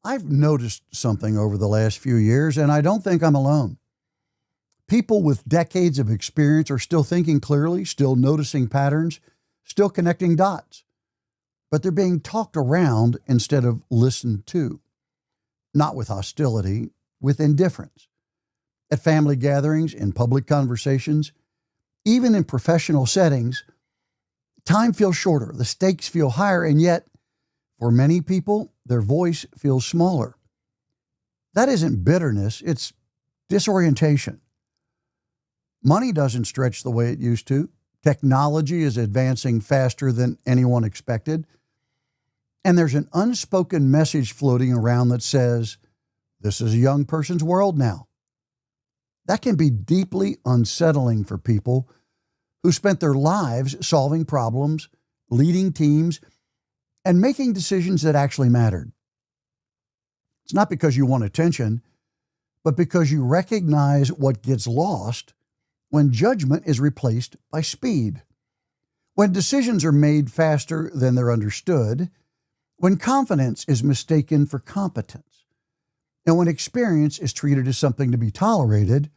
I've noticed something over the last few years, and I don't think I'm alone. People with decades of experience are still thinking clearly, still noticing patterns, still connecting dots, but they're being talked around instead of listened to, not with hostility, with indifference. At family gatherings, in public conversations, even in professional settings, time feels shorter, the stakes feel higher, and yet, for many people, their voice feels smaller. That isn't bitterness, it's disorientation. Money doesn't stretch the way it used to. Technology is advancing faster than anyone expected. And there's an unspoken message floating around that says, this is a young person's world now. That can be deeply unsettling for people who spent their lives solving problems, leading teams, and making decisions that actually mattered. It's not because you want attention, but because you recognize what gets lost when judgment is replaced by speed, when decisions are made faster than they're understood, when confidence is mistaken for competence, and when experience is treated as something to be tolerated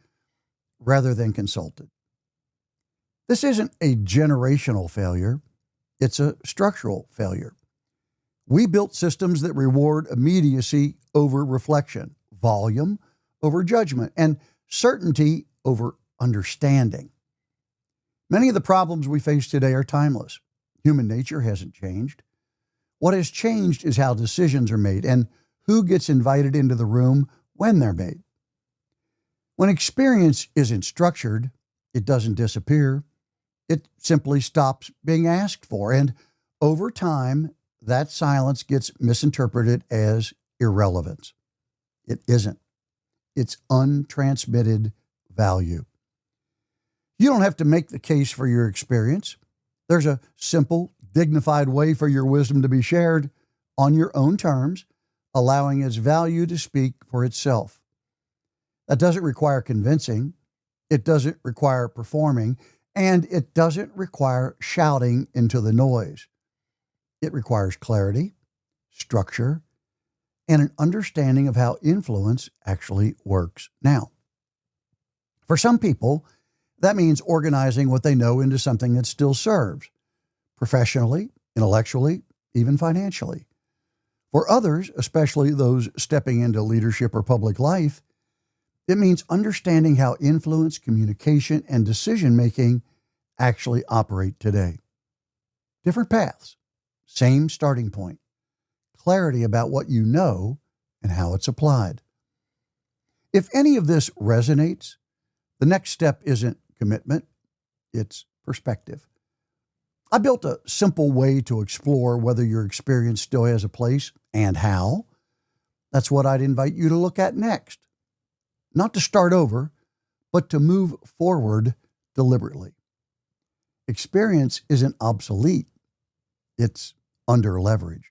rather than consulted. This isn't a generational failure, it's a structural failure. We built systems that reward immediacy over reflection, volume over judgment, and certainty over understanding. Many of the problems we face today are timeless. Human nature hasn't changed. What has changed is how decisions are made and who gets invited into the room when they're made. When experience isn't structured, it doesn't disappear. It simply stops being asked for. And over time, that silence gets misinterpreted as irrelevance. It isn't. It's untransmitted value. You don't have to make the case for your experience. There's a simple, dignified way for your wisdom to be shared on your own terms, allowing its value to speak for itself. That doesn't require convincing, it doesn't require performing, and it doesn't require shouting into the noise. It requires clarity, structure, and an understanding of how influence actually works now. For some people, that means organizing what they know into something that still serves, professionally, intellectually, even financially. For others, especially those stepping into leadership or public life, it means understanding how influence, communication, and decision-making actually operate today. Different paths, same starting point, clarity about what you know and how it's applied. If any of this resonates, the next step isn't commitment, it's perspective. I built a simple way to explore whether your experience still has a place and how. That's what I'd invite you to look at next. Not to start over, but to move forward deliberately. Experience isn't obsolete, it's under-leveraged.